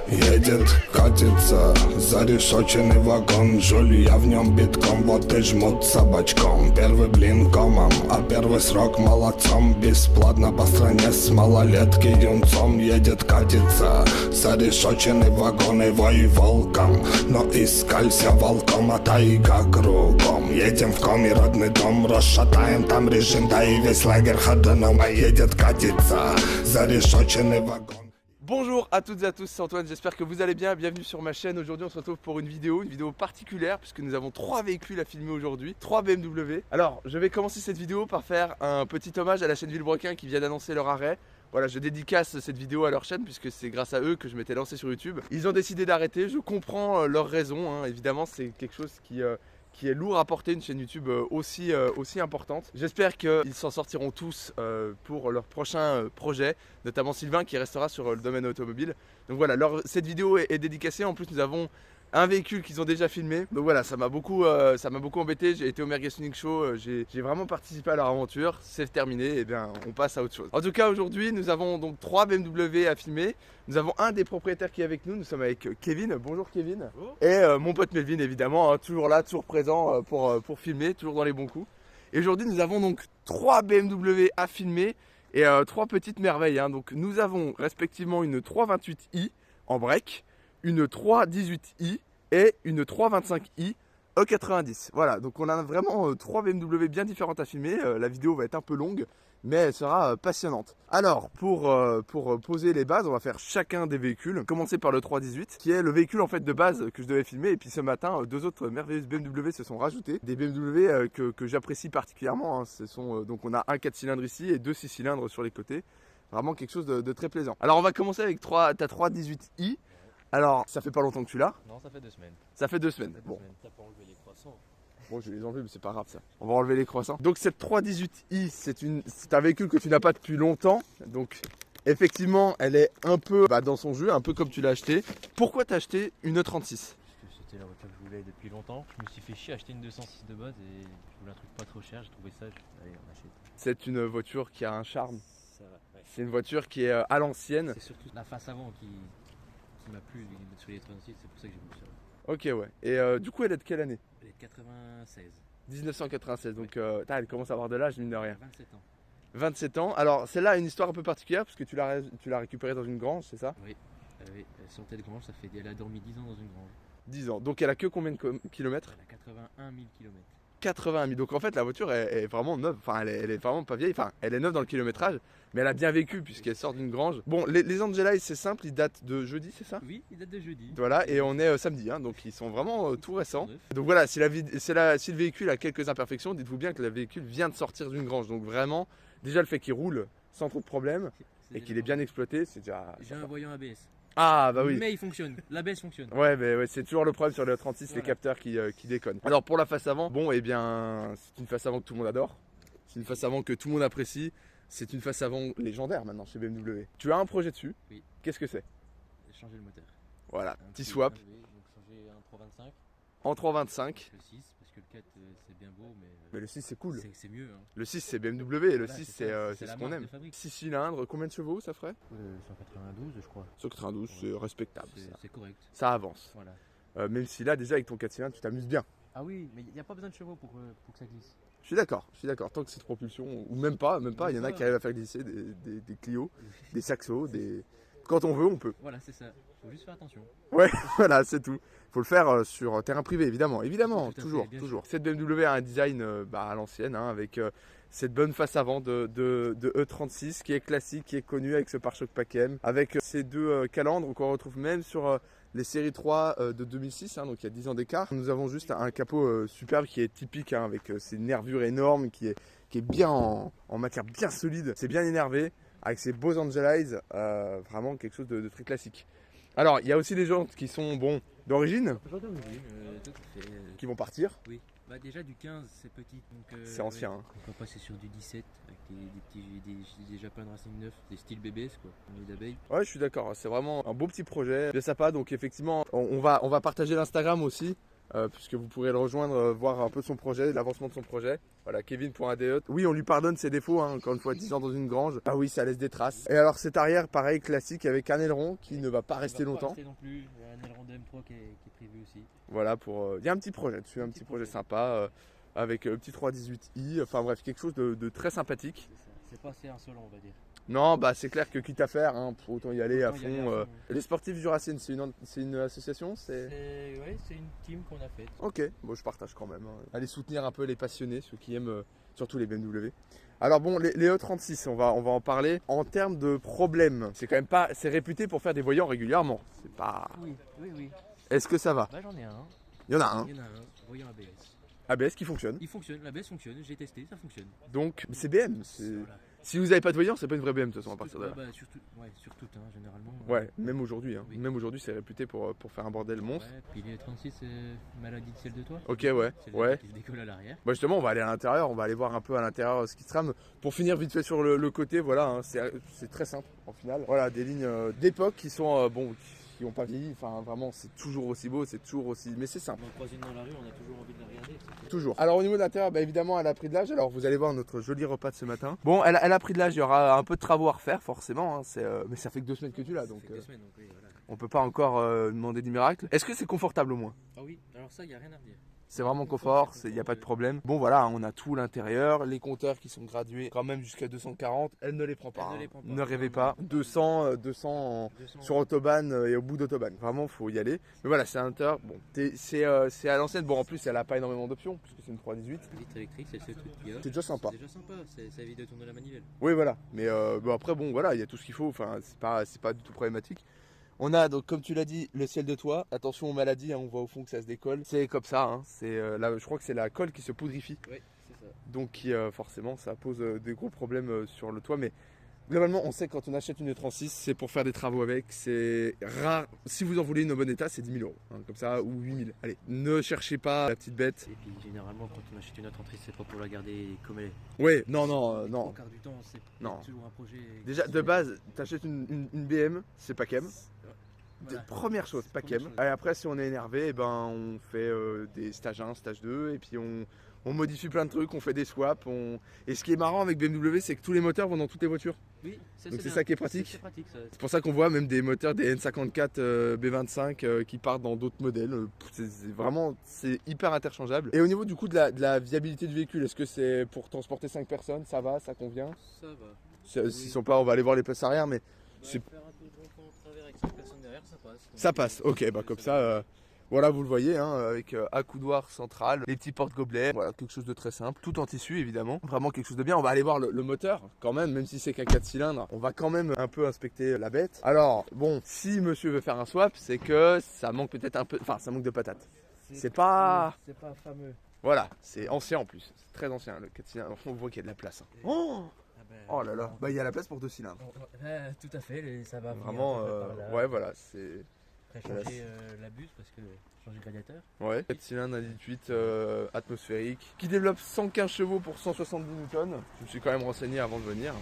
Едет, катится, зарешоченный вагон. Жуль я в нем битком, вот и жмут собачком. Первый блин комом, а первый срок молодцом. Бесплатно по стране с малолетки юнцом. Едет, катится, зарешоченный вагон. И вой волком, но искалься волком, а тайга кругом. Едем в коми родный дом, расшатаем там режим. Да и весь лагерь ходуном, а едет, катится, зарешоченный вагон. Bonjour à toutes et à tous, c'est Antoine, j'espère que vous allez bien, bienvenue sur ma chaîne. Aujourd'hui on se retrouve pour une vidéo particulière puisque nous avons 3 véhicules à filmer aujourd'hui, 3 BMW. Alors je vais commencer cette vidéo par faire un petit hommage à la chaîne Villebrequin qui vient d'annoncer leur arrêt. Voilà, je dédicace cette vidéo à leur chaîne puisque c'est grâce à eux que je m'étais lancé sur YouTube. Ils ont décidé d'arrêter, je comprends leurs raisons, hein. Évidemment c'est quelque chose qui est lourd à porter, une chaîne YouTube aussi importante. J'espère qu'ils s'en sortiront tous pour leur prochain projet, notamment Sylvain qui restera sur le domaine automobile. Donc voilà, cette vidéo est dédicacée. En plus nous avons un véhicule qu'ils ont déjà filmé. Donc voilà, ça m'a beaucoup embêté. J'ai été au Merguez Tuning Show, j'ai vraiment participé à leur aventure. C'est terminé, et bien on passe à autre chose. En tout cas aujourd'hui nous avons donc 3 BMW à filmer. Nous avons un des propriétaires qui est avec nous. Nous sommes avec Kevin. Bonjour Kevin. Bonjour. Et mon pote Melvin évidemment, hein, toujours là, toujours présent pour filmer, toujours dans les bons coups. Et aujourd'hui nous avons donc 3 BMW à filmer et 3 petites merveilles, hein. Donc nous avons respectivement une 328i en break, une 318i et une 325i E90. Voilà, donc on a vraiment 3 BMW bien différentes à filmer. La vidéo va être un peu longue, mais elle sera passionnante. Alors, pour poser les bases, on va faire chacun des véhicules. Commencer par le 318, qui est le véhicule en fait de base que je devais filmer. Et puis ce matin, 2 autres merveilleuses BMW se sont rajoutés. Des BMW que j'apprécie particulièrement, hein. Donc on a un 4 cylindres ici et 2 6 cylindres sur les côtés. Vraiment quelque chose de très plaisant. Alors on va commencer avec ta 318i. Alors, ça fait pas longtemps que tu l'as? Non, ça fait 2 semaines. Ça fait 2 semaines. Bon. T'as pas enlevé les croissants? Bon, je vais les enlever, mais c'est pas grave ça. On va enlever les croissants. Donc cette 318i, c'est un véhicule que tu n'as pas depuis longtemps. Donc effectivement, elle est un peu dans son jeu, un peu comme tu l'as acheté. Pourquoi t'as acheté une E36? Parce que c'était la voiture que je voulais depuis longtemps. Je me suis fait chier à acheter une 206 de base et je voulais un truc pas trop cher. J'ai trouvé ça, allez, on achète. C'est une voiture qui a un charme. Ça va, ouais. C'est une voiture qui est à l'ancienne. C'est surtout la face avant qui m'a plu sur les 36, c'est pour ça que j'ai voulu ça. Ok, ouais. Et du coup, elle est de quelle année? Elle est de 96. 1996, donc elle commence à avoir de l'âge, mine de rien. 27 ans. 27 ans. Alors, celle-là a une histoire un peu particulière parce que tu l'as récupérée dans une grange, c'est ça? Oui, elle sortait de grange, elle a dormi 10 ans dans une grange. 10 ans. Donc, elle a que combien de kilomètres? Elle a 81 000 km. 80 000. Donc en fait la voiture est vraiment neuve, enfin elle est vraiment pas vieille, enfin elle est neuve dans le kilométrage, mais elle a bien vécu puisqu'elle sort d'une grange. Bon, les Angela c'est simple, ils datent de jeudi, c'est ça? Oui, ils datent de jeudi. Voilà, et on est samedi, hein, donc ils sont vraiment tout récents. Donc voilà, si le véhicule a quelques imperfections, dites-vous bien que le véhicule vient de sortir d'une grange. Donc vraiment, déjà le fait qu'il roule sans trop de problèmes et qu'il est bien exploité, c'est déjà... J'ai un voyant ABS. Ah bah oui. Mais il fonctionne, l'ABS fonctionne. Ouais, mais ouais, c'est toujours le problème sur le 36, voilà. Les capteurs qui déconnent. Alors pour la face avant, bon, eh bien, c'est une face avant que tout le monde adore. C'est une face avant que tout le monde apprécie. C'est une face avant légendaire maintenant chez BMW. Tu as un projet dessus. Oui. Qu'est-ce que c'est? J'ai changé le moteur. Voilà, petit swap. Donc changer un 325. En 325. Le 6, parce que le 4 c'est bien beau, mais le 6 c'est cool. C'est mieux. Hein. Le 6 c'est BMW et le Voilà, 6 c'est ce qu'on aime. 6 cylindres, combien de chevaux ça ferait? 192 je crois. 192, c'est respectable. C'est correct. Ça avance. Voilà. Même si là déjà avec ton 4 cylindres tu t'amuses bien. Ah oui, mais il n'y a pas besoin de chevaux pour que ça glisse. Je suis d'accord, tant que c'est de propulsion, ou même pas, il y en a qui arrivent à faire glisser des Clio, des Saxo, quand on veut on peut. Voilà, c'est ça, faut juste faire attention. Ouais, voilà, c'est tout. Faut le faire sur terrain privé, évidemment, toujours. Cette BMW a un design à l'ancienne, hein, avec cette bonne face avant de E36 qui est classique, qui est connue avec ce pare-choc PACM, avec ces 2 calandres qu'on retrouve même sur les séries 3 de 2006, hein, donc il y a 10 ans d'écart. Nous avons juste un capot superbe qui est typique, hein, avec ses nervures énormes, qui est bien en matière bien solide. C'est bien énervé, avec ses beaux Angelize, vraiment quelque chose de très classique. Alors, il y a aussi des jantes qui sont, d'origine, qui vont partir. Oui, bah déjà du 15 c'est petit, donc c'est ancien. Ouais. On peut passer sur du 17 avec des Japan Racing 9, des styles BBS quoi, d'abeilles. Ouais, je suis d'accord, c'est vraiment un beau petit projet, bien sympa. Donc effectivement, on va partager l'Instagram aussi. puisque vous pourrez le rejoindre, voir un peu son projet, l'avancement de son projet. Voilà, Kevin.ade. Oui, on lui pardonne ses défauts, hein, encore une fois, 10 ans dans une grange. Ah oui, ça laisse des traces. Et alors cet arrière, pareil, classique, avec un aileron qui ne va pas rester longtemps. Pas rester non plus. Il y a un aileron de M3 qui est prévu aussi. Voilà, il y a un petit projet dessus, un petit projet sympa, avec le petit 318i, enfin bref, quelque chose de très sympathique. C'est pas assez insolent, on va dire. Non, bah c'est clair que quitte à faire, hein, autant y aller à Autant y aller à fond. fond. Les sportifs du Racine, c'est une association, C'est une team qu'on a faite. Ok, bon je partage quand même. Hein. Allez soutenir un peu les passionnés, ceux qui aiment surtout les BMW. Alors bon, les E36, on va en parler. En termes de problèmes, c'est quand même pas, c'est réputé pour faire des voyants régulièrement. C'est pas. Oui. Est-ce que ça va? Bah j'en ai un. Il y en a un. Il y en a un, voyant ABS. ABS qui fonctionne. Il fonctionne, l'ABS fonctionne, j'ai testé, ça fonctionne. Donc c'est BM. Voilà. Si vous n'avez pas de voyant, c'est pas une vraie BM de toute façon à partir de là. Surtout, hein, généralement. Ouais, même aujourd'hui. Hein. Oui. Même aujourd'hui, c'est réputé pour faire un bordel monstre. Ouais, puis les 36, c'est maladie de celle de toi. Ok, ouais. C'est le Ouais. qui se décolle à l'arrière. Bah justement, on va aller à l'intérieur, on va aller voir un peu à l'intérieur ce qui se trame. Pour finir vite fait sur le côté, voilà, hein, c'est très simple en final. Voilà, des lignes d'époque qui sont qui n'ont pas vieilli. Enfin, vraiment, c'est toujours aussi beau, c'est toujours aussi. Mais c'est simple. On en croise une dans la rue, on a toujours envie de la regarder. Toujours. Alors au niveau de l'intérieur, bah, évidemment, elle a pris de l'âge. Alors vous allez voir notre joli repas de ce matin. Bon, elle a pris de l'âge. Il y aura un peu de travaux à refaire, forcément. Hein, mais ça fait que 2 semaines que tu l'as, donc Ça fait 2 semaines, donc oui, voilà. on peut pas encore demander du miracle. Est-ce que c'est confortable au moins? Ah oui, alors ça, il n'y a rien à redire. C'est vraiment confort, il n'y a pas de problème. Bon voilà, on a tout l'intérieur, les compteurs qui sont gradués quand même jusqu'à 240, elle ne les prend pas. Elle ne hein. les prend pas. Ne rêvez Non, pas. non. 200 sur autobahn et au bout d'autobahn. Vraiment, faut y aller. Mais voilà, c'est un Hunter. Bon, c'est à l'ancienne. Bon, en plus, elle n'a pas énormément d'options puisque c'est une 318. Vitre électrique, c'est le seul truc qu'il y a. C'est déjà sympa. C'est déjà sympa, ça évite de tourner la manivelle. Oui, voilà. Mais bon, après, bon, voilà, il y a tout ce qu'il faut. Enfin, c'est pas du tout problématique. On a donc, comme tu l'as dit, le ciel de toit. Attention aux maladies, hein, on voit au fond que ça se décolle. C'est comme ça. Hein, je crois que c'est la colle qui se poudrifie. Oui, c'est ça. Donc forcément ça pose des gros problèmes sur le toit, mais globalement on sait que quand on achète une E36 c'est pour faire des travaux avec, c'est rare, si vous en voulez une au bon état c'est 10 000 euros, hein, comme ça, ou 8 000, allez, ne cherchez pas la petite bête. Et puis généralement quand on achète une autre entrée, c'est pas pour la garder comme elle est. Ouais, non, Au quart du temps, c'est Non. toujours un projet. Déjà de base, t'achètes une BM, c'est pas qu'aime. Voilà. Première chose, pas Première qu'aime. chose. Et après si on est énervé, eh ben, on fait des stage 1, stage 2, et puis on modifie plein de trucs, on fait des swaps. Et ce qui est marrant avec BMW, c'est que tous les moteurs vont dans toutes les voitures. Oui, ça, Donc c'est bien. ça qui est pratique. C'est pratique ça. C'est pour ça qu'on voit même des moteurs, des N54 B25 qui partent dans d'autres modèles. C'est hyper interchangeable. Et au niveau du coup de la viabilité du véhicule, est-ce que c'est pour transporter 5 personnes? Ça va, ça convient? Ça va. S'ils sont pas, on va aller voir les places arrière, mais Faire un tour de rond en travers avec 5 personnes derrière, ça passe. ça passe. Ok, bah comme ça, voilà, vous le voyez, hein, avec accoudoir central, les petits porte-gobelets, voilà, quelque chose de très simple, tout en tissu évidemment, vraiment quelque chose de bien. On va aller voir le moteur quand même si c'est qu'un 4 cylindres, on va quand même un peu inspecter la bête. Alors bon, si monsieur veut faire un swap, c'est que ça manque peut-être un peu, enfin ça manque de patates. C'est pas... C'est pas fameux. Voilà, c'est ancien en plus, c'est très ancien le 4 cylindres, on voit qu'il y a de la place. Hein. Oh là là, bah il y a la place pour 2 cylindres. Tout à fait, ça va venir Vraiment, un peu par là. ouais voilà, c'est... Après changer la buse parce que changer le radiateur. Ouais, 4 cylindres, 1,8 atmosphérique, qui développe 115 chevaux pour 170 newtons. Je me suis quand même renseigné avant de venir.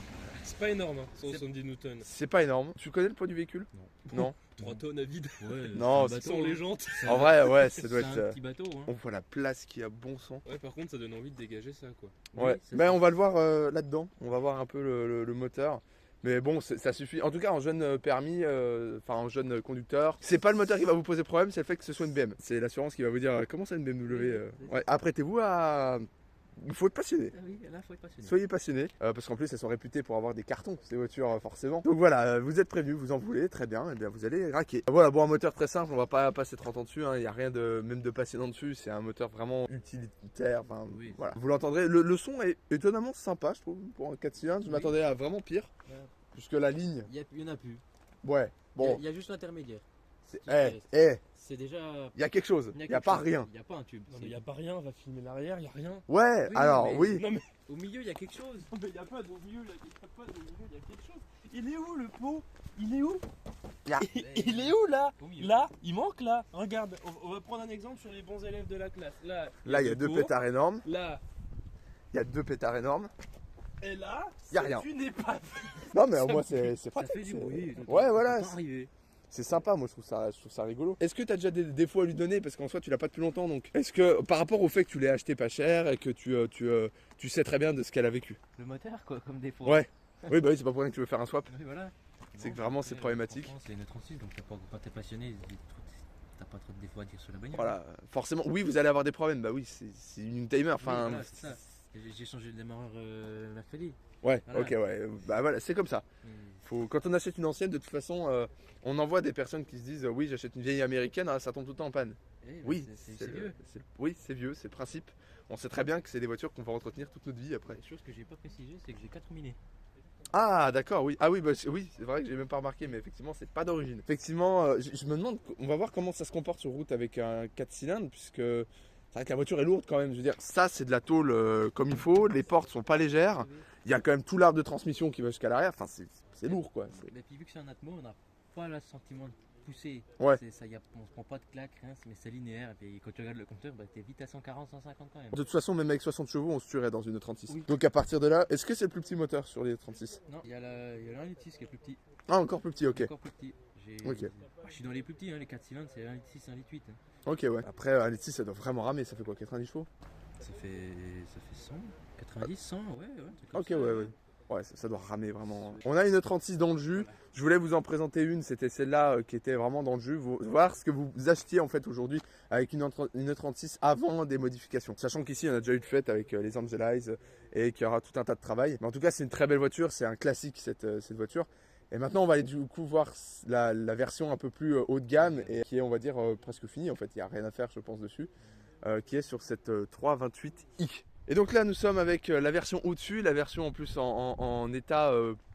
C'est pas énorme, hein, 170 newtons. C'est pas énorme. Tu connais le poids du véhicule? Non. 3 tonnes à vide. Ouais, Non, c'est un Sans bateau, les hein. jantes. En vrai, ouais, ça C'est doit un être... petit bateau. Hein. On voit la place qui a bon sang. Ouais, par contre, ça donne envie de dégager ça, quoi. Ouais, Oui, c'est ben ça. on va le voir là-dedans. On va voir un peu le moteur. Mais bon, ça suffit. En tout cas, en jeune permis, enfin en jeune conducteur, c'est pas le moteur qui va vous poser problème, c'est le fait que ce soit une BM. C'est l'assurance qui va vous dire comment ça une BMW. Ouais, apprêtez-vous à... Il faut être passionné. Ah oui, là, faut être passionné. Soyez passionnés, parce qu'en plus elles sont réputées pour avoir des cartons, ces voitures forcément. Donc voilà, vous êtes prévenus, vous en voulez, très bien, et bien vous allez raquer. Voilà, bon, un moteur très simple, on va pas passer 30 ans dessus, il n'y a rien même de passionnant dessus, c'est un moteur vraiment utilitaire, enfin Oui. voilà. Vous l'entendrez, le son est étonnamment sympa, je trouve, pour un 4 cylindres, je Oui. m'attendais à vraiment pire, Ouais. puisque la ligne, Il y en a plus. ouais, bon, Il y a juste l'intermédiaire. il C'est déjà. y a quelque chose, il n'y a pas rien. Il n'y a pas un tube. Non, mais y a pas rien, on va filmer l'arrière, y a rien. Ouais, Oui, alors mais- oui, Non, mais Au milieu, il y a quelque chose. y a pas au milieu, là, y a pas au milieu, y a quelque chose. Il est où le pot? Il est où? Y a- Il est où là? Au milieu. Là, il manque là. Regarde, on va prendre un exemple sur les bons élèves de la classe. Là, là il y a le 2 pot. pétards énormes, Là, il y a 2 pétards énormes. et là, Y a c'est rien. une épave. Non mais au moins c'est Ça pratique. fait du c'est- bruit. donc Ouais, on voilà. peut pas arriver. c'est sympa, moi je trouve ça rigolo. Est-ce que tu as déjà des défauts à lui donner? Parce qu'en soi tu l'as pas depuis longtemps, donc est-ce que par rapport au fait que tu l'aies acheté pas cher et que tu sais très bien de ce qu'elle a vécu? Le moteur, quoi, comme défaut. Ouais. Oui, bah oui, c'est pas pour rien que tu veux faire un swap. Oui, voilà. C'est Bon, que vraiment, après, c'est problématique. franchement, c'est une 36, donc quand t'es passionné, t'as pas trop de défauts à dire sur la bagnole. Voilà, forcément, oui, vous allez avoir des problèmes. Bah oui, c'est une timer. Oui, Enfin, voilà, c'est ça. J'ai changé le démarreur mercredi. ouais, Voilà. ok, ouais. Bah voilà, c'est comme ça. Quand on achète une ancienne, de toute façon, on en voit des personnes qui se disent oui, j'achète une vieille américaine, ah, ça tombe tout le temps en panne. Oui, c'est vieux. Oui, c'est vieux, c'est le principe. On sait très bien que c'est des voitures qu'on va entretenir toute notre vie après. La chose que j'ai pas précisé, c'est que j'ai 4 minets. Ah d'accord, oui. Ah oui, bah, oui, c'est vrai que j'ai même pas remarqué, mais effectivement, c'est pas d'origine. Effectivement, je me demande, on va voir comment ça se comporte sur route avec un 4 cylindres, puisque c'est vrai que la voiture est lourde quand même. Je veux dire, ça c'est de la tôle comme il faut, les portes sont pas légères, il y a quand même tout l'arbre de transmission qui va jusqu'à l'arrière, enfin c'est lourd quoi. Et puis vu que c'est un Atmo, on n'a pas le sentiment de pousser. Ouais. Ça, on se prend pas de claque, rien, mais c'est linéaire. Et puis quand tu regardes le compteur, bah, t'es vite à 140, 150 quand même. De toute façon, même avec 60 chevaux, on se tuerait dans une 36. Oui. Donc à partir de là, est-ce que c'est le plus petit moteur sur les 36? Non, il y a le 1.6 qui est plus petit. Ah, encore plus petit, ok. Encore plus petit. Ok. Je suis dans les plus petits, hein, les 4 cylindres, c'est 1.6, 1.8. Ok, ouais. Après, un litre 6, ça doit vraiment ramer, ça fait quoi, 90 chevaux? Ça fait 100, 90, 100, ouais, un truc comme Ok, ça. ouais. Ouais, ça doit ramer vraiment. On a une 36 dans le jus. Je voulais vous en présenter une. C'était celle-là qui était vraiment dans le jus. Voir ce que vous achetiez en fait aujourd'hui avec une 36 avant des modifications. Sachant qu'ici, on a déjà eu de fête avec les Angelize et qu'il y aura tout un tas de travail. Mais en tout cas, c'est une très belle voiture. C'est un classique cette voiture. Et maintenant, on va aller du coup voir la version un peu plus haut de gamme et qui est, on va dire, presque finie. En fait, il n'y a rien à faire, je pense, dessus. Qui est sur cette 328i. Et donc là nous sommes avec la version au-dessus, la version en plus en état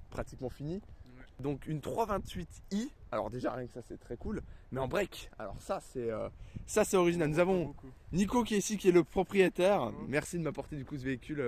pratiquement fini. Ouais. Donc une 328i, alors déjà rien que ça c'est très cool, mais en break. Alors ça c'est original. Nous avons Nico qui est ici, qui est le propriétaire. Merci de m'apporter du coup ce véhicule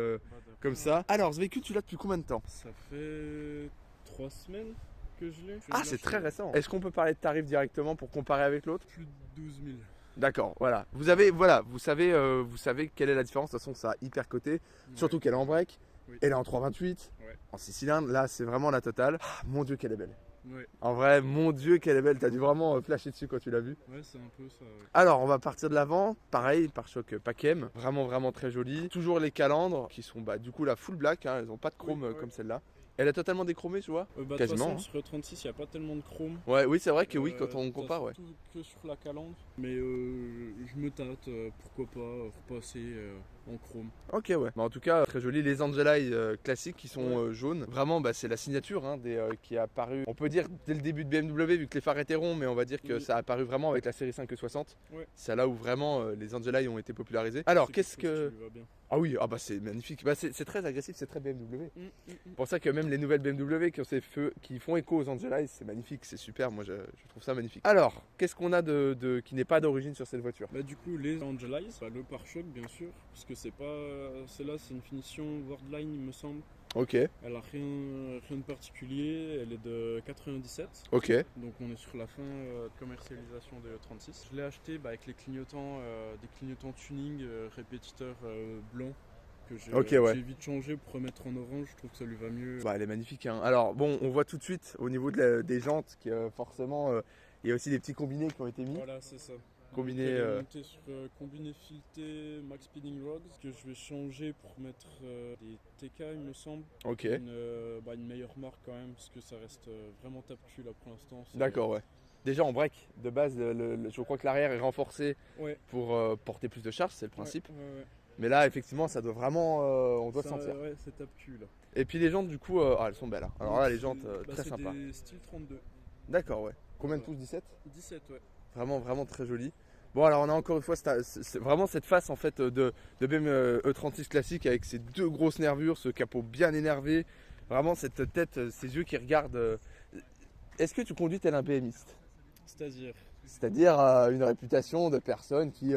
comme ça. Alors ce véhicule tu l'as depuis combien de temps? Ça fait 3 semaines que je l'ai. Ah c'est très récent. Est-ce qu'on peut parler de tarif directement pour comparer avec l'autre? Plus de 12 000. D'accord, voilà. Vous savez quelle est la différence. De toute façon, ça a hyper coté. Surtout qu'elle est en break. Oui. Elle est en 328. Ouais. En 6 cylindres. Là, c'est vraiment la totale. Ah, mon Dieu, qu'elle est belle. Ouais, En vrai, mon Dieu, qu'elle est belle. T'as dû vraiment flasher dessus quand tu l'as vue. ouais, c'est un peu ça. Ouais. Alors, on va partir de l'avant. Pareil, pare-choc Pacem. Vraiment très joli. Toujours les calandres qui sont du coup la full black. Hein. Elles n'ont pas de chrome Oui, ouais. comme celle-là. Elle est totalement déchromée, tu vois. De toute Quasiment, façon, sur le 36, il n'y a pas tellement de chrome. Ouais, oui, c'est vrai que oui, quand on t'as compare, ouais. surtout que sur la calandre. Mais je me tâte, pourquoi pas repasser en chrome. Ok, ouais. En tout cas, très joli. Les Angelai classiques qui sont jaunes. Vraiment, c'est la signature qui est apparue, on peut dire, dès le début de BMW, vu que les phares étaient ronds, mais on va dire que Oui. ça a apparu vraiment avec la série 5E60. Ouais. C'est là où vraiment les Angelai ont été popularisés. Alors, C'est qu'est-ce quelque chose que. qui lui va bien. Ah oui, c'est magnifique. C'est très agressif, c'est très BMW. Mm. C'est pour ça que même les nouvelles BMW qui ont ces feux, qui font écho aux Angelai, c'est magnifique, c'est super. Moi, je trouve ça magnifique. Alors, qu'est-ce qu'on a qui n'est pas d'origine sur cette voiture? Du coup, les Angelize, le pare-choc bien sûr, parce que c'est pas. Celle-là, c'est une finition Worldline, il me semble. Ok, Elle a rien de particulier, elle est de 97. ok. Donc on est sur la fin de commercialisation de 36. Je l'ai acheté avec les clignotants, des clignotants tuning répétiteurs blancs que j'ai Ok, ouais. j'ai vite changé pour remettre en orange. Je trouve que ça lui va mieux. Elle est magnifique. Hein. Alors, bon, on voit tout de suite au niveau des jantes que forcément, il y a aussi des petits combinés qui ont été mis. Voilà, c'est ça. Combiné, Donc, elle est montée sur combiné fileté Max Speeding Rods que je vais changer pour mettre des TK, il me semble. Ok, Une meilleure marque quand même parce que ça reste vraiment tape-cul là pour l'instant. d'accord, ouais. Déjà en break, de base, je crois que l'arrière est renforcé Ouais. pour porter plus de charge, c'est le principe. Ouais. Mais là, effectivement, ça doit vraiment, on doit Ça, sentir. Ouais, c'est tape-cul là. Et puis les jantes, du coup, elles sont belles. Hein. Alors là, les jantes, très c'est sympas. des style 32. D'accord, ouais. Combien de Ouais. pouces? 17? 17, ouais. Vraiment très joli. Bon, alors on a encore une fois c'est vraiment cette face en fait de BMW E36 classique avec ses deux grosses nervures, ce capot bien énervé, vraiment cette tête, ces yeux qui regardent. Est-ce que tu conduis tel un BMiste? C'est-à-dire C'est-à-dire une réputation de personnes qui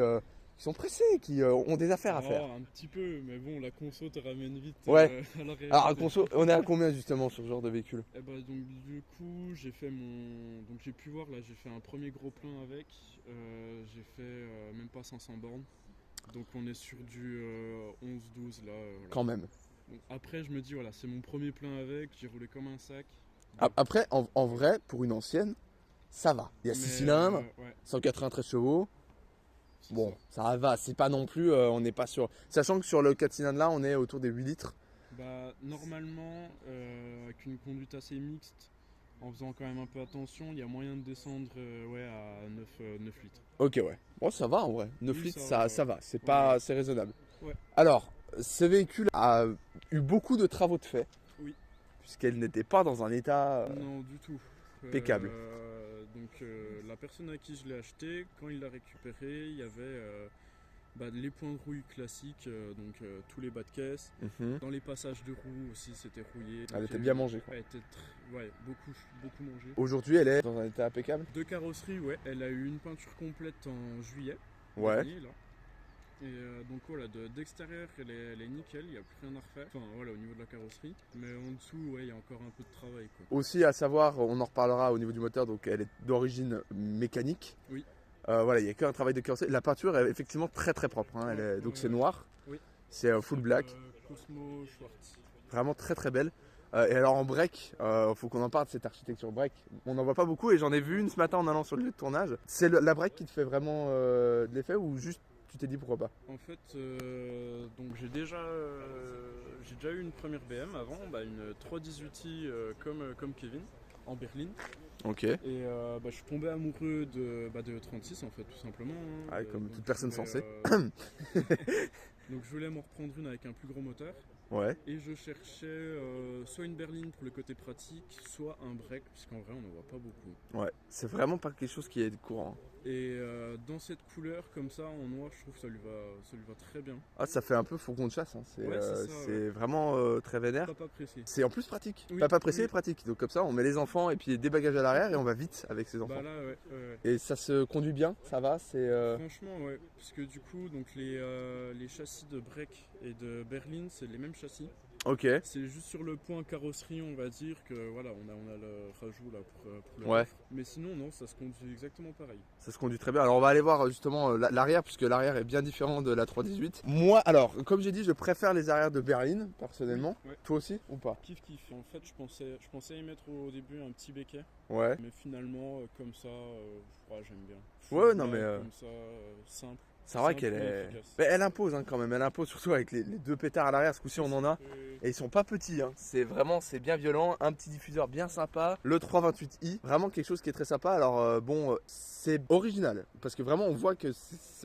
sont pressées, qui ont des affaires à faire. Un petit peu, mais bon, la conso te ramène vite Ouais. à la réalité. Alors à conso, on est à combien justement sur ce genre de véhicule? Donc du coup, j'ai fait donc j'ai pu voir là, j'ai fait un premier gros plein avec. J'ai fait même pas 500 bornes. Donc on est sur du 11-12 là. Voilà. Quand même. Donc, après, je me dis voilà, c'est mon premier plein avec. J'ai roulé comme un sac. Après, en vrai, pour une ancienne, ça va. Il y a 6 Mais, cylindres, ouais, 193 chevaux. c'est Bon, ça. ça va, c'est pas non plus, on n'est pas sur... Sachant que sur le 4 cylindres là, on est autour des 8 litres. Bah, normalement, avec une conduite assez mixte, en faisant quand même un peu attention, il y a moyen de descendre ouais, à 9 litres. Ok, ouais. Bon, ça va en vrai. 9 Oui, litres, ça ça, va, ça ouais. va. C'est pas, Ouais. c'est raisonnable. Ouais. Alors, ce véhicule a eu beaucoup de travaux de fait. Oui. Puisqu'elle n'était pas dans un état... Non, du tout. impeccable. Donc, la personne à qui je l'ai acheté, quand il l'a récupéré, il y avait les points de rouille classiques, donc tous les bas de caisse. Mhm. Dans les passages de roues aussi, c'était rouillé. Elle Donc, était bien mangée, quoi. Elle était ouais, beaucoup mangée. Aujourd'hui, elle est dans un état impeccable. De carrosserie, ouais, elle a eu une peinture complète en juillet. Ouais. dernier, là. Et donc voilà, d'extérieur elle est nickel, il n'y a plus rien à refaire. Enfin voilà, au niveau de la carrosserie. Mais en dessous, ouais, il y a encore un peu de travail, quoi. Aussi à savoir, on en reparlera au niveau du moteur, donc elle est d'origine mécanique. Oui. Voilà, il n'y a qu'un travail de carrosserie. La peinture est effectivement très très propre. Hein. Ouais, Donc ouais, c'est ouais. noir. Oui. C'est full black. Cosmo Schwartz. Vraiment très très belle. Et alors en break, faut qu'on en parle de cette architecture break. On n'en voit pas beaucoup et j'en ai vu une ce matin en allant sur le lieu de tournage. C'est la break qui te fait vraiment de l'effet ou juste tu t'es dit pourquoi pas? En fait, donc j'ai déjà eu une première BM avant, une 318i comme Kevin, en berline. Ok. Et je suis tombé amoureux de 36 en fait, tout simplement. Hein. Ouais, comme Donc, toute personne je voulais, sensée. Donc je voulais m'en reprendre une avec un plus gros moteur. Ouais. Et je cherchais soit une berline pour le côté pratique, soit un break, puisqu'en vrai on n'en voit pas beaucoup. Ouais. C'est vraiment pas quelque chose qui est courant. Et dans cette couleur comme ça en noir, je trouve que ça lui va très bien. Ah, ça fait un peu faucon de chasse. Hein. C'est Ouais, c'est ça, ouais. vraiment très vénère. Pas pressé. C'est en plus pratique. Oui, Pas pressé oui. et pratique. Donc comme ça, on met les enfants et puis des bagages à l'arrière et on va vite avec ces enfants. Bah là, ouais. Et ça se conduit bien, ça va, c'est... Franchement, ouais, puisque du coup, donc les châssis de break et de berline, c'est les mêmes châssis. Ok. C'est juste sur le point carrosserie, on va dire que voilà, on a le rajout là pour le Ouais. coffre. Mais sinon, non, ça se conduit exactement pareil. Ça se conduit très bien. Alors on va aller voir justement l'arrière, puisque l'arrière est bien différent de la 318. Moi, alors, comme j'ai dit, je préfère les arrières de berline, personnellement. Ouais. Toi aussi ou pas? Kiff. En fait, je pensais y mettre au début un petit béquet, Ouais. mais finalement, comme ça, j'aime bien. Ouais, non, Full mais, black, comme ça, simple. C'est vrai Simple qu'elle et est... efficace. Mais elle impose hein, quand même, elle impose surtout avec les deux pétards à l'arrière, ce coup-ci on en a. Et ils sont pas petits, hein. C'est bien violent, un petit diffuseur bien sympa. Le 328i, vraiment quelque chose qui est très sympa. Alors c'est original, parce que vraiment on voit que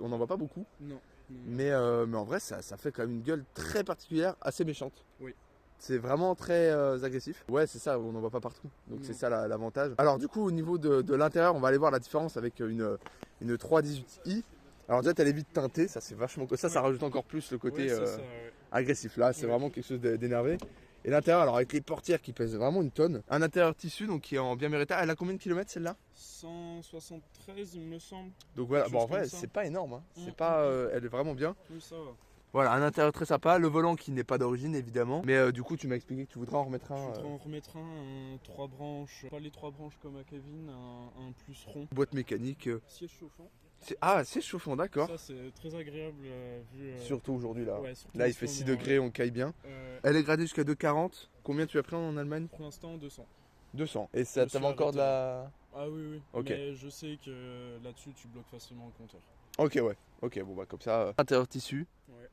on n'en voit pas beaucoup. Non. Mais en vrai ça fait quand même une gueule très particulière, assez méchante. Oui. C'est vraiment très agressif. Ouais, c'est ça, on n'en voit pas partout. Donc Non. c'est ça l'avantage. Alors du coup au niveau de l'intérieur, on va aller voir la différence avec une 318i. Alors déjà elle est vite teintée, ça c'est vachement... Ça Ouais. rajoute encore plus le côté Ouais, c'est ça, ouais. agressif. Là c'est Ouais. vraiment quelque chose d'énervé. Et l'intérieur, alors avec les portières qui pèsent vraiment une tonne. Un intérieur tissu donc qui est en bien mérité. Elle a combien de kilomètres celle-là? 173, il me semble. Donc voilà, Quelque bon en chose vrai comme ça. c'est pas énorme. Hein. C'est Mm, pas, elle est vraiment bien. Oui, ça va. Voilà, un intérieur très sympa. Le volant qui n'est pas d'origine évidemment. Mais du coup tu m'as expliqué que tu voudrais en remettre Je un. voudrais en remettre un 3 branches, pas les 3 branches comme à Kevin, un plus rond. Boîte mécanique. Siège chauffant. Ah, c'est chauffant, d'accord. Ça c'est très agréable vu. Surtout aujourd'hui là. ouais, surtout Là en il ce fait 6 moment, degrés, on caille bien. ouais. Elle est gradée jusqu'à 2,40. Combien tu as pris en Allemagne? Pour l'instant 200. 200. Et ça Je me t'avait suis encore de la... Ah oui. Ok. Mais je sais que là-dessus tu bloques facilement le compteur. Ok, ouais. Ok, bon bah comme ça. Intérieur tissu, Ouais.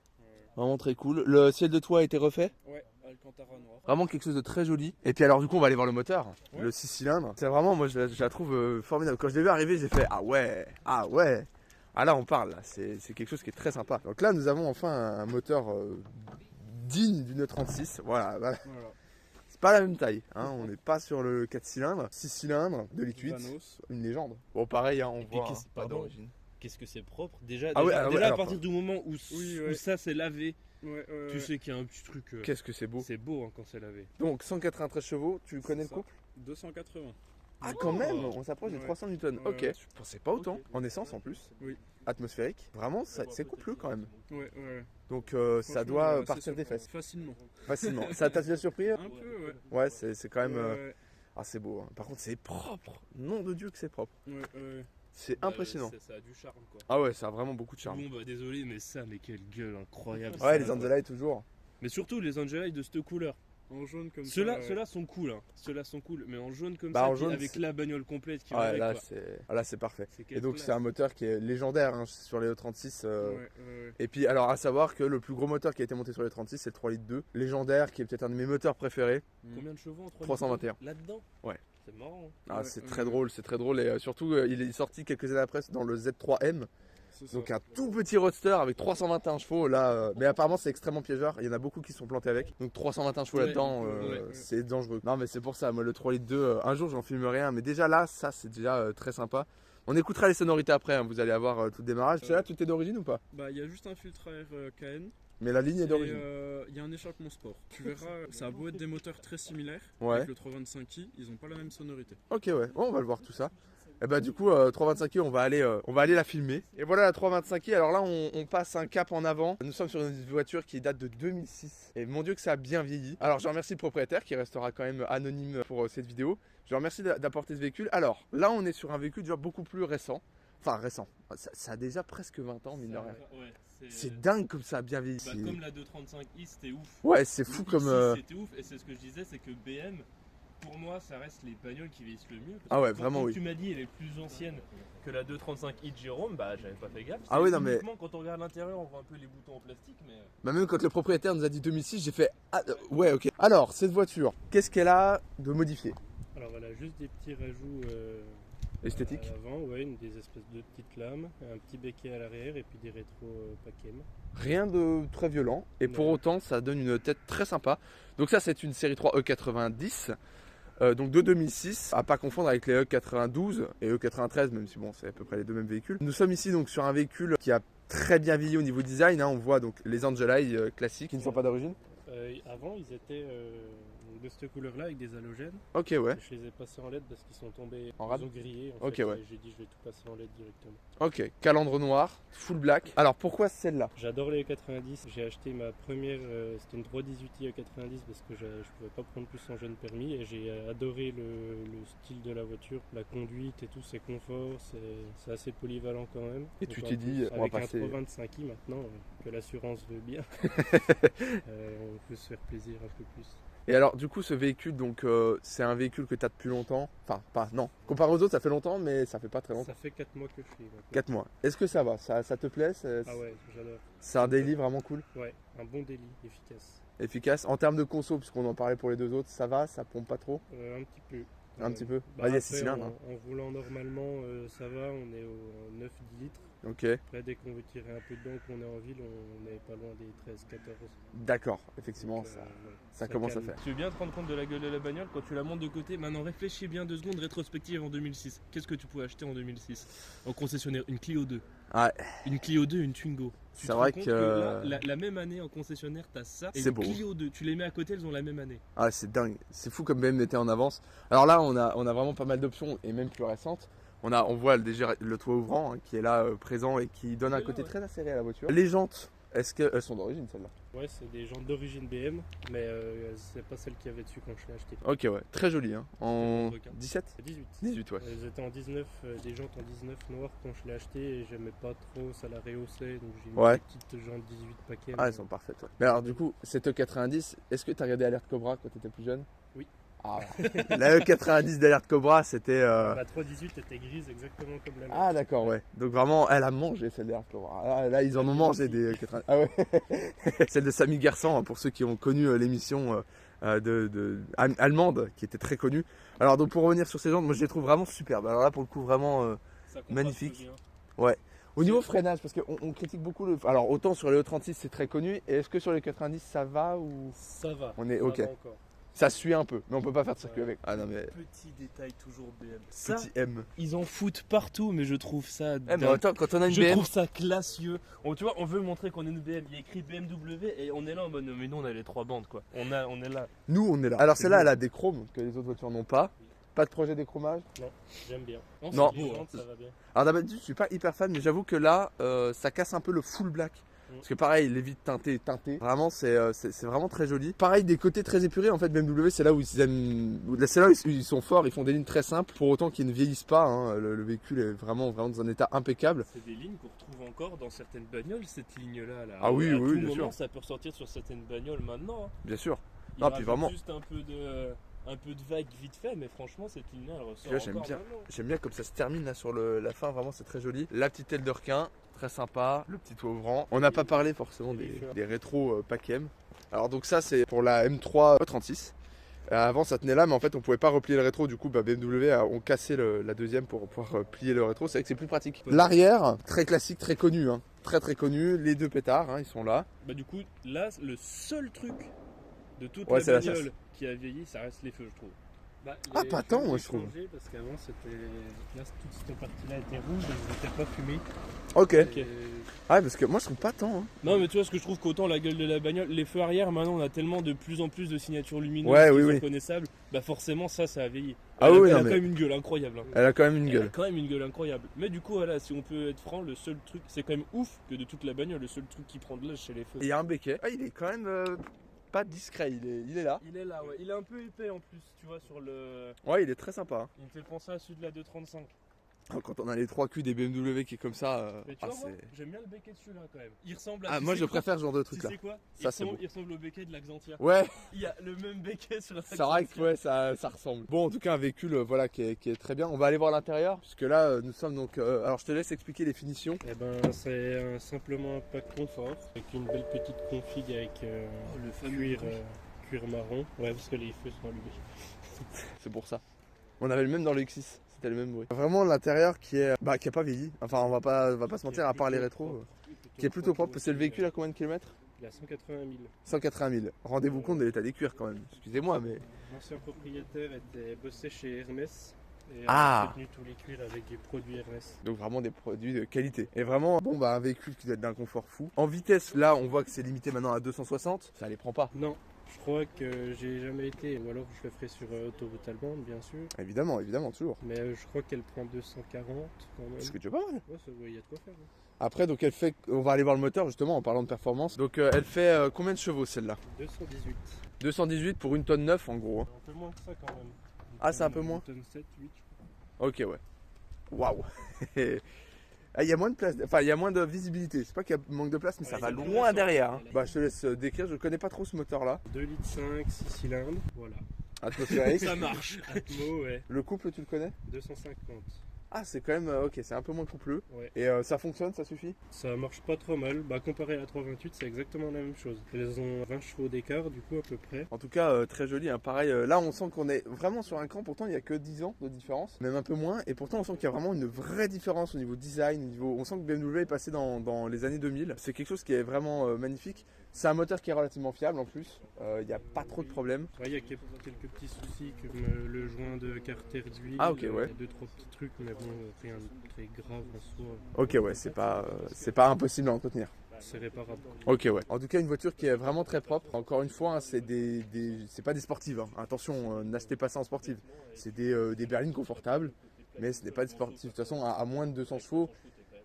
vraiment très cool. Le ciel de toit a été refait. Ouais, Alcantara noir. Vraiment quelque chose de très joli. Et puis alors du coup on va aller voir le moteur, Ouais. le 6 cylindres. C'est vraiment, moi je la trouve formidable. Quand je l'ai vu arriver j'ai fait ah ouais. Ah là on parle, là. C'est quelque chose qui est très sympa. Donc là nous avons enfin un moteur digne d'une 36. Voilà. Voilà. C'est pas la même taille, hein. On n'est pas sur le 4 cylindres. 6 cylindres, 2 litres 8, Vanos. une légende. Bon pareil, hein, on Et puis, voit, hein, qu'est-ce- pas pardon. d'origine. Qu'est-ce que c'est propre déjà, Ah ouais, alors, déjà ouais, à alors, partir du moment où, Oui, où ouais. ça c'est lavé, Ouais, tu sais qu'il y a un petit truc. Qu'est-ce que c'est beau. C'est beau hein, quand c'est lavé. Donc 193 chevaux, tu connais le ça. couple? 280. Ah quand même, on s'approche des Ouais. 300 Newton. Ouais, Ok, ouais. je pensais pas autant. Ok. En essence en plus. Oui. Atmosphérique. Vraiment, c'est coupleux quand même. Ouais. Donc ça Franchement, doit ouais, partir c'est des sûr. fesses. Facilement. Facilement. Ça t'a déjà surpris? Un peu, ouais. Ouais, c'est quand même... Ouais. Ah c'est beau. Hein. Par contre c'est propre. Nom de Dieu que c'est propre. Ouais. C'est impressionnant. Ça a du charme quoi. Ah ouais, ça a vraiment beaucoup de charme. Bon bah désolé mais ça mais quelle gueule incroyable. Ouais, ça, les quoi. Angelai toujours. Mais surtout les Angelai de cette couleur. En jaune comme Ceux-là, ça. ceux-là sont cool, hein. Ceux-là sont cool, mais en jaune comme Bah, ça, en puis jaune, avec c'est- la bagnole complète qui va Ouais, avec, là quoi. c'est parfait. C'est Et quelle donc classe. c'est un moteur qui est légendaire hein, sur les E36. Ouais. Et puis alors à savoir que le plus gros moteur qui a été monté sur les 36 c'est le 3 litres 2, légendaire, qui est peut-être un de mes moteurs préférés. Combien de chevaux en 321. Là-dedans? Ouais. C'est marrant. Hein. Ah, Ouais, c'est ouais. très drôle et surtout il est sorti quelques années après dans le Z3M, C'est ça. donc un tout petit roadster avec 321 chevaux là, mais apparemment c'est extrêmement piégeur, il y en a beaucoup qui sont plantés avec, donc 321 chevaux Ouais, là-dedans ouais. c'est dangereux. Non mais c'est pour ça, moi le 3 litres 2, un jour j'en filmerai un, mais déjà là ça c'est déjà très sympa. On écoutera les sonorités après, hein, vous allez avoir tout le démarrage. Celle-là tout est d'origine ou pas? Bah, il y a juste un filtre à air KN. Mais la ligne est Et d'origine. il y a un échappement sport. Tu verras, ça a beau être des moteurs très similaires. Ouais. Avec le 325i, ils ont pas la même sonorité. Ok ouais, bon, on va le voir tout ça. Et bah du coup 325i on va aller la filmer. Et voilà la 325i, alors là on passe un cap en avant. Nous sommes sur une voiture qui date de 2006. Et mon dieu que ça a bien vieilli. Alors je remercie le propriétaire qui restera quand même anonyme pour cette vidéo. Je remercie d'apporter ce véhicule. Alors là on est sur un véhicule déjà beaucoup plus récent. Enfin récent, ça a déjà presque 20 ans mine de rien. Ouais, C'est dingue comme ça a bien vieilli. Bah, comme la 235i, c'était ouf. Ouais c'est fou Le comme... i6, c'était ouf, et c'est ce que je disais, c'est que BM, pour moi, ça reste les bagnoles qui vieillissent le mieux. Parce Ah ouais, que vraiment, quand oui. tu m'as dit elle est plus ancienne que la 235i de Jérôme, bah j'avais pas fait gaffe. Ah oui, non, mais- Uniquement, quand on regarde l'intérieur, on voit un peu les boutons en plastique, mais. Bah même quand le propriétaire nous a dit 2006, j'ai fait... Ah, ouais ok. Alors cette voiture, qu'est-ce qu'elle a de modifié? Alors elle a juste des petits rajouts Esthétique? à l'avant, ouais, des espèces de petites lames, un petit béquet à l'arrière et puis des rétros Pacem. Rien de très violent et pour Non. autant ça donne une tête très sympa. Donc ça c'est une série 3 E90 donc de 2006, à pas confondre avec les E92 et E93 même si bon c'est à peu près les deux mêmes véhicules. Nous sommes ici donc sur un véhicule qui a très bien vieilli au niveau design, hein. On voit donc les Angelai classiques qui ne sont pas d'origine. Avant ils étaient de cette couleur là avec des halogènes. Ok ouais, Je les ai passés en LED parce qu'ils sont tombés, En rade ils ont grillé en Ok, fait, ouais. et j'ai dit je vais tout passer en LED directement. ok, calandre noir, full black. Alors pourquoi celle-là? J'adore les 90, j'ai acheté ma première, c'était une 318i à 90 parce que je pouvais pas prendre plus en jeune permis et j'ai adoré le style de la voiture, la conduite et tout, c'est confort, c'est assez polyvalent quand même. Et Donc, tu en t'es dit, plus, on va avec passer- un 325i maintenant, que l'assurance veut bien, on peut se faire plaisir un peu plus. Et alors du coup ce véhicule donc c'est un véhicule que tu as depuis longtemps. Enfin pas, non. Comparé aux autres ça fait longtemps mais ça fait pas très longtemps. Ça fait 4 mois que je suis maintenant. 4 mois. Est-ce que ça va? Ça te plaît? Ah ouais, j'adore. C'est un daily vraiment cool, Ouais, un bon délit, efficace. efficace. En termes de conso, puisqu'on en parlait pour les deux autres, ça va? Ça pompe pas trop? Un petit peu. Un petit peu. Bah, Il y a après, 6 cylindres. en roulant normalement, ça va, on est au 9-10 litres. Ok, Après, dès qu'on veut tirer un peu dedans, qu'on est en ville, on est pas loin des 13-14. d'accord, effectivement, Donc, ça, ouais, ça commence à calme. faire. Tu veux bien te rendre compte de la gueule de la bagnole quand tu la montes de côté. Maintenant, réfléchis bien 2 secondes, rétrospective en 2006. Qu'est-ce que tu pouvais acheter en 2006 en concessionnaire? Une Clio 2. Ouais. Une Clio 2, une Twingo. Tu C'est te vrai rends compte que- là, la même année en concessionnaire, t'as ça. Et C'est une beau. Clio 2, tu les mets à côté, elles ont la même année. Ah, c'est dingue, c'est fou comme BM était en avance. Alors là, on a vraiment pas mal d'options et même plus récentes. On voit déjà le toit ouvrant hein, qui est là présent et qui donne un Il est là, côté ouais. très acéré à la voiture. Les jantes, est-ce qu'elles sont d'origine celles-là? Ouais, c'est des jantes d'origine BM, mais c'est pas celle qu'il y avait dessus quand je l'ai acheté. Ok, ouais, très joli. Hein. En Requin. 17? 18. 18, ouais. Elles étaient en 19, des jantes en 19 noires quand je l'ai acheté et j'aimais pas trop, ça la rehaussait, donc j'ai mis Ouais. des petites jantes 18 paquets. Ah, elles sont parfaites. Ouais. Mais alors, du coup, cette E90, est-ce que tu as regardé Alerte Cobra quand tu étais plus jeune? Oui. Ah, la E90 d'Alerte Cobra, c'était. La 318 était grise exactement comme la mienne. Ah, d'accord, ouais. Donc, vraiment, elle a mangé celle d'Alerte Cobra. Là, ils en ont mangé des 90. Ah, ouais. Celle de Samy Garçon, hein, pour ceux qui ont connu l'émission allemande, qui était très connue. Alors, donc, pour revenir sur ces jantes, moi, je les trouve vraiment superbes. Alors là, pour le coup, vraiment. Ça contraste Magnifique. bien. Au niveau freinage, parce qu'on critique beaucoup le. Alors, autant sur les E36, c'est très connu. Et est-ce que sur les 90, ça va ou. Ça va. On est ça ok. va encore. Ça suit un peu, mais on peut pas faire de circuit Ouais. avec. Ah non, mais. Petit détail toujours BM. Ça, Petit M. ils en foutent partout, mais je trouve ça. Eh, mais attends, quand on a une Je BM. trouve ça classieux. Tu vois, on veut montrer qu'on est une BM. Il y a écrit BMW et on est là en mode mais nous on a les 3 bandes quoi. On est là. Nous, on est là. Alors, celle-là, elle a des chromes que les autres voitures n'ont pas. Pas de projet d'échromage. J'aime bien. Non. Les jantes, ça va bien. Alors, d'habitude, je suis pas hyper fan, mais j'avoue que là, ça casse un peu le full black. Parce que pareil, les vitres teintées. Vraiment, c'est vraiment très joli. Pareil, des côtés très épurés. En fait, BMW, c'est là où ils aiment. C'est là où ils sont forts. Ils font des lignes très simples. Pour autant qu'ils ne vieillissent pas. Hein. Le véhicule est vraiment dans un état impeccable. C'est des lignes qu'on retrouve encore dans certaines bagnoles, cette ligne-là. Là. Ah oui, À oui, tout bien moment, sûr. ça peut ressortir sur certaines bagnoles maintenant. Hein. Bien sûr. Il Non, puis rajoute vraiment- juste un peu de vague vite fait, mais franchement, cette ligne-là, elle ressort. Tu vois, j'aime encore bien. maintenant. J'aime bien comme ça se termine là sur la fin, vraiment c'est très joli. La petite aile de requin, très sympa, le petit toit ouvrant. On n'a pas parlé forcément des rétros Pacem. Alors donc ça c'est pour la M3 36. Avant ça tenait là mais en fait on pouvait pas replier le rétro, du coup BMW ont cassé la deuxième pour pouvoir plier le rétro, c'est vrai que c'est plus pratique. L'arrière, très classique, très connu, hein. Très connu, les deux pétards hein, ils sont là. Bah, du coup, là, le seul truc de toute Ouais, c'est la la bagnole chasse. qui a vieilli, ça reste les feux, je trouve. Bah, Ah, les pas feux, tant, j'ai moi, je trouve. changé parce qu'avant c'était. Là, toute cette partie-là était rouge et ils n'étaient pas fumés. Ok. Et- Ah parce que moi je trouve pas tant. Hein. Non, mais tu vois, ce que je trouve qu'autant la gueule de la bagnole, les feux arrière, maintenant on a tellement de plus en plus de signatures lumineuses Ouais, qui oui, sont oui. reconnaissables, bah forcément ça a vieilli. Ah Elle a- oui, elle non, a mais- quand même une gueule incroyable. hein. Elle a quand même une Elle a gueule. quand même une gueule incroyable. Mais du coup, voilà, si on peut être franc, le seul truc, c'est quand même ouf que de toute la bagnole, le seul truc qui prend de l'âge, c'est les feux. Et il y a un béquet. Ah, il est quand même pas discret, il est là. Il est là, ouais. Il est un peu épais en plus, tu vois, sur le. Ouais, il est très sympa. Hein. Il me fait penser à celui de la 235. Quand on a les 3 culs des BMW qui est comme ça, Mais tu ah, vois, moi, c'est- j'aime bien le béquet de celui-là quand même. Il ressemble à. Ah, tu moi sais je quoi préfère ce genre de Tu truc là. sais quoi Ça, c'est beau. Il ressemble au béquet de l'Axantia. Ouais, Il y a le même béquet sur la c'est vrai que Xantia. ouais, ça ressemble. Bon, en tout cas, un véhicule voilà, qui est très bien. On va aller voir l'intérieur, puisque là, nous sommes donc. Alors, je te laisse expliquer les finitions. Eh ben, c'est simplement un pack confort avec une belle petite config avec le cuir marron. Ouais, parce que les feux sont allumés. C'est pour ça. On avait le même dans le X6, c'était le même bruit. Vraiment, l'intérieur qui est. Bah, qui a pas vieilli. Enfin, on va pas se mentir, à part les rétros. Qui est plutôt propre. C'est le véhicule à combien de kilomètres? Il a 180 000. 180 000. Rendez-vous compte de l'état des cuirs quand même. Excusez-moi, mais. L'ancien propriétaire était bossé chez Hermès et Ah. a tenu tous les cuirs avec des produits Hermès. Donc vraiment des produits de qualité. Et vraiment, bon bah un véhicule qui doit être d'un confort fou. En vitesse, là on voit que c'est limité maintenant à 260. Ça les prend pas. Non, je crois que j'ai jamais été, ou alors je le ferai sur autoroute allemande bien sûr. Évidemment, toujours. Mais je crois qu'elle prend 240 quand même. Ce que tu veux pas mal. Ouais, il y a de quoi faire. hein. Après, donc elle fait. On va aller voir le moteur justement en parlant de performance. Donc elle fait combien de chevaux celle-là? 218. 218 pour une tonne 9 en gros. hein. Un peu moins que ça quand même. Ah, c'est un peu moins. Une tonne 7, 8 je crois. Ok, ouais. Waouh. Ah, il y a moins de place, enfin il y a moins de visibilité. C'est pas qu'il y a manque de place, mais ça Ouais, va ils ont loin raison. derrière. hein. Bah je te laisse décrire. Je connais pas trop ce moteur là. 2 litres 5, 6 cylindres, voilà. Atmosphérique. Ça marche. Atmo, ouais. Le couple, tu le connais? 250. Ah, c'est quand même ok. C'est un peu moins coupleux. Ouais. Et ça fonctionne, ça suffit? Ça marche pas trop mal. Bah, comparé à la 328, c'est exactement la même chose. Elles ont 20 chevaux d'écart, du coup, à peu près. En tout cas, très joli. Hein. Pareil, là, on sent qu'on est vraiment sur un cran. Pourtant, il n'y a que 10 ans de différence, même un peu moins. Et pourtant, on sent qu'il y a vraiment une vraie différence au niveau design. Au niveau... On sent que BMW est passé dans les années 2000. C'est quelque chose qui est vraiment magnifique. C'est un moteur qui est relativement fiable en plus. Il n'y a pas trop de problèmes. Ouais, il y a quelques petits soucis comme le joint de carter d'huile. Ah, ok, ouais. 2-3 petits trucs, mais bon, rien de très grave en soi. Ok, ouais, c'est pas impossible à entretenir. C'est réparable. Ok, ouais. En tout cas, une voiture qui est vraiment très propre. Encore une fois, hein, c'est c'est pas des sportives. Hein. Attention, n'achetez pas ça en sportive. C'est des berlines confortables, mais ce n'est pas des sportives. De toute façon, à moins de 200 chevaux,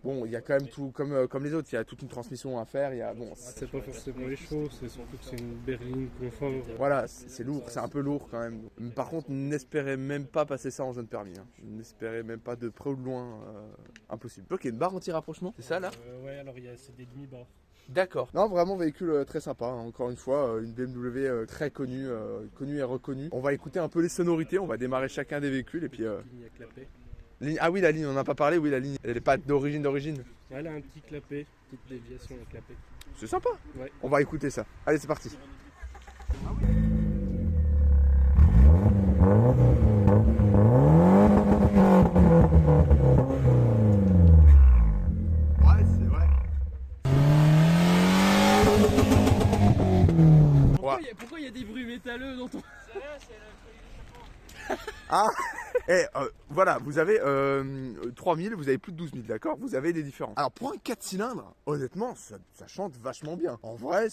bon, il y a quand même tout, comme les autres, il y a toute une transmission à faire. Il y a, bon, C'est pas forcément les chevaux, c'est surtout que c'est une berline confort. voilà, c'est lourd, c'est un peu lourd quand même. Par contre, n'espérez même pas passer ça en jeune permis. Hein. N'espérez même pas de près ou de loin, impossible. Ok, une barre anti-rapprochement, c'est ça là? Ouais, alors c'est des demi-barres. D'accord. Non, vraiment véhicule très sympa. Hein. Encore une fois, une BMW très connue, connue et reconnue. On va écouter un peu les sonorités. On va démarrer chacun des véhicules et puis. Ligne à clapet. Ah oui, la ligne, on n'en a pas parlé. Oui, la ligne, elle n'est pas d'origine. Elle a un petit clapet, petite déviation à clapet. C'est sympa. Ouais. On va écouter ça. Allez, c'est parti. Ouais, c'est vrai. Pourquoi il y a des bruits métalleux dans ton. Ah, et voilà, vous avez 3000, vous avez plus de 12 000, d'accord? Vous avez des différences. Alors pour un 4 cylindres, honnêtement, ça chante vachement bien. En vrai,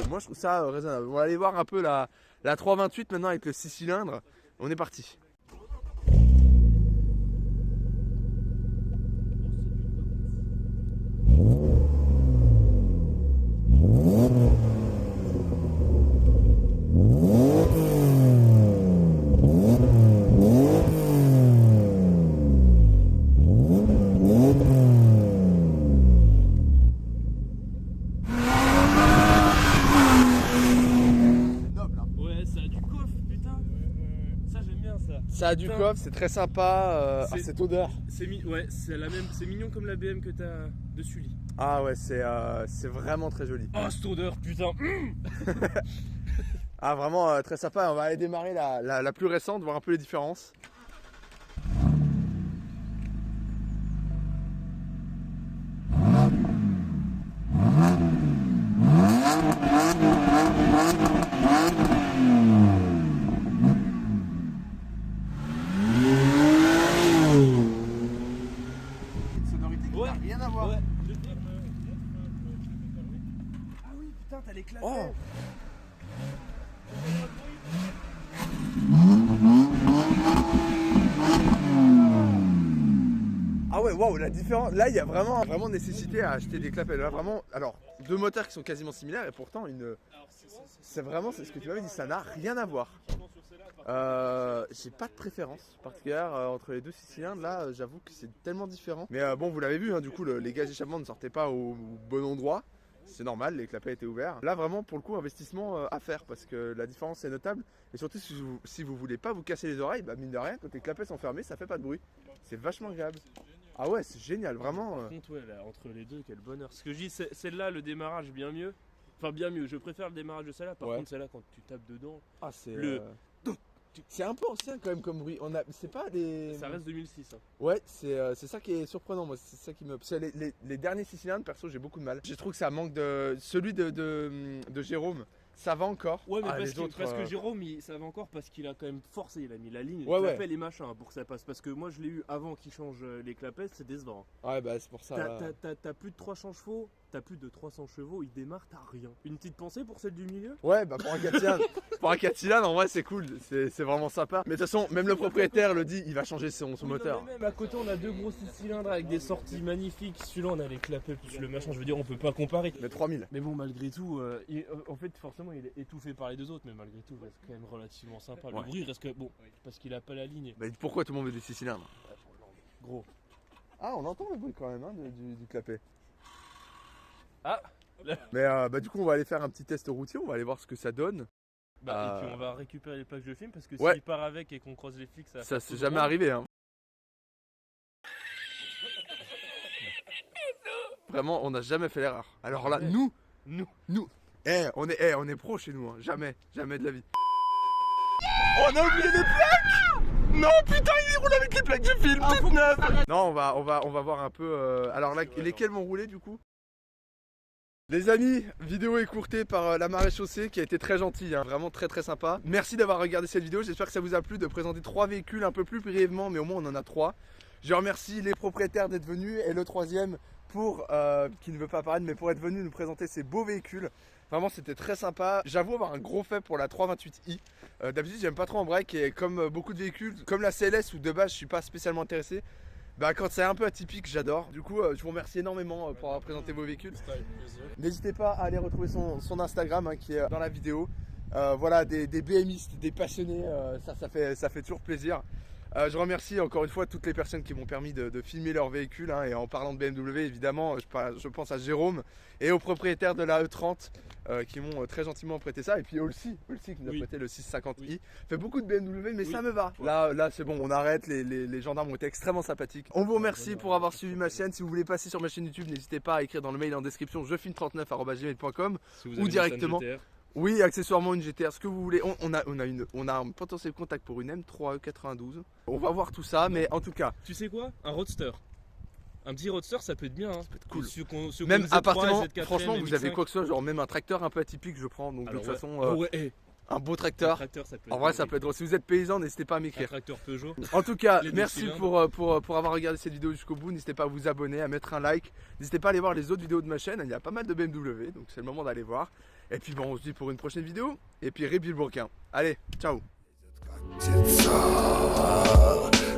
moi je trouve ça raisonnable. On va aller voir un peu la 328 maintenant avec le 6 cylindres. On est parti. Noble, hein. bien ça. Ça a du Putain. coffre, c'est très sympa. C'est- Cette odeur. Ouais, c'est la même, c'est mignon comme la BM que t'as de Sully. Ah ouais, c'est vraiment très joli. Oh cette odeur, putain. Ah vraiment très sympa, on va aller démarrer la plus récente, voir un peu les différences. Une sonorité qui n'a rien à voir. Ouais. Le terme, ah oui, putain, t'as les clapets. Oh. Ah ouais, waouh, la différence. Là, il y a vraiment nécessité à acheter des clapets. Là, vraiment. Alors, deux moteurs qui sont quasiment similaires et pourtant, c'est vraiment, c'est ce que tu m'avais dit, ça n'a rien à voir. J'ai pas de préférence particulière entre les deux 6 cylindres. Là, j'avoue que c'est tellement différent. Mais bon, vous l'avez vu, hein, du coup, les gages d'échappement ne sortaient pas au bon endroit. C'est normal, les clapets étaient ouverts. Là, vraiment, pour le coup, investissement à faire parce que la différence est notable. Et surtout, si vous voulez pas vous casser les oreilles, bah mine de rien, quand les clapets sont fermés, ça fait pas de bruit. C'est vachement agréable. Ah ouais, c'est génial, vraiment. Par contre, ouais, là, entre les deux, quel bonheur. Ce que je dis, celle-là, le démarrage bien mieux. Enfin, bien mieux. Je préfère le démarrage de celle-là. Par Ouais. contre, celle-là, quand tu tapes dedans, Ah, c'est. Le- C'est un peu ancien quand même comme bruit. C'est pas des. ça reste 2006. Hein. Ouais, c'est ça qui est surprenant, moi. C'est ça qui me. Parce que les derniers 6 cylindres, perso, j'ai beaucoup de mal. Je trouve que ça manque de. Celui de Jérôme, ça va encore. Ouais, mais Ah, les parce autres, que Jérôme, ça va encore parce qu'il a quand même forcé. Il a mis la ligne, Ouais, il ouais. clapet les machins pour que ça passe. Parce que moi, je l'ai eu avant qu'il change les clapets, c'est décevant. Ouais, bah c'est pour ça. T'as plus de 300 chevaux, t'as plus de 300 chevaux, il démarre, t'as rien. Une petite pensée pour celle du milieu? Ouais, bah pour un 4 cylindres, pour un 4 cylindres, en vrai, c'est cool. C'est vraiment sympa. Mais de toute façon, même le propriétaire le dit, il va changer son moteur. Même à côté, on a deux gros 6 cylindres avec des sorties magnifiques. Celui-là, on a les clapets plus le machin. Je veux dire, on peut pas comparer. Mais 3000. Mais bon, malgré tout, en fait, forcément, il est étouffé par les deux autres, mais malgré tout, il reste quand même relativement sympa. Le Ouais. bruit reste que bon, parce qu'il a pas la ligne. Mais pourquoi tout le monde veut des 6 cylindres? Gros. Ah, on entend le bruit quand même hein, du clapet. Ah. Mais bah du coup, on va aller faire un petit test routier, on va aller voir ce que ça donne. Bah, et puis on va récupérer les plaques de film parce que Ouais. s'il part avec et qu'on croise les flics, Ça fait c'est tout jamais drôle. arrivé hein. Vraiment, on n'a jamais fait l'erreur. Alors là, Ouais. nous, Nous. on est pro chez nous, hein. Jamais de la vie. On a oublié les plaques. Non putain, il roule avec les plaques du film, toutes neuves. Non, on va voir un peu. Alors là, lesquelles vont rouler du coup? Les amis, vidéo écourtée par la maréchaussée qui a été très gentille, hein, vraiment très sympa. Merci d'avoir regardé cette vidéo, j'espère que ça vous a plu de présenter 3 véhicules un peu plus brièvement, mais au moins on en a 3. Je remercie les propriétaires d'être venus et le troisième pour, qui ne veut pas apparaître, mais pour être venu nous présenter ces beaux véhicules. Vraiment c'était très sympa. J'avoue avoir un gros fait pour la 328i. D'habitude j'aime pas trop en break et comme beaucoup de véhicules, comme la CLS où de base je suis pas spécialement intéressé, bah quand c'est un peu atypique j'adore. Du coup je vous remercie énormément pour avoir présenté vos véhicules. N'hésitez pas à aller retrouver son Instagram hein, qui est dans la vidéo. Voilà des BMistes, des passionnés, ça fait toujours plaisir. Je remercie encore une fois toutes les personnes qui m'ont permis de filmer leur véhicule hein, et en parlant de BMW évidemment je pense à Jérôme et aux propriétaires de la E30 qui m'ont très gentiment prêté ça et puis Olsi qui nous a prêté le 650i. Fait beaucoup de BMW mais ça me va. Là c'est bon, on arrête, les gendarmes ont été extrêmement sympathiques. On vous remercie pour avoir suivi ma chaîne. Si vous voulez passer sur ma chain YouTube, n'hésitez pas à écrire dans le mail en description jefilm39@gmail.com ou directement. Oui, accessoirement une GTR, ce que vous voulez. On a un potentiel contact pour une M3E92. On va voir tout ça, mais en tout cas, Tu sais quoi? Un roadster. Un petit roadster, ça peut être bien. Hein. ça peut être cool. Ceux Même qu'on Z3, appartement, Z4M, franchement, vous avez MX5. quoi que ce soit, genre même un tracteur un peu atypique, je prends. Donc Alors, de toute ouais. façon, Oh, ouais, un beau un tracteur. tracteur, ça peut En être vrai, bien, ça oui. peut être drôle. Si vous êtes paysan, n'hésitez pas à Un m'écrire. tracteur Peugeot. En tout cas, Les deux merci cylindres. pour avoir regardé cette vidéo jusqu'au bout. N'hésitez pas à vous abonner, à mettre un like. N'hésitez pas à aller voir les autres vidéos de ma chaîne. Il y a pas mal de BMW, donc c'est le moment d'aller voir. Et puis bon, on se dit pour une prochaine vidéo. Et puis Rébil Bourquin. Allez, ciao.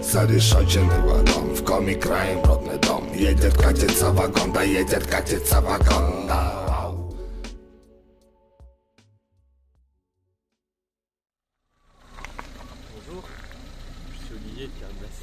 Zaryszajcie wagon, w komi krajem rodny dom. Jedzie katica wagonda, jedzie katica wagonda. Bonjour, je suis Olivier de Carglass.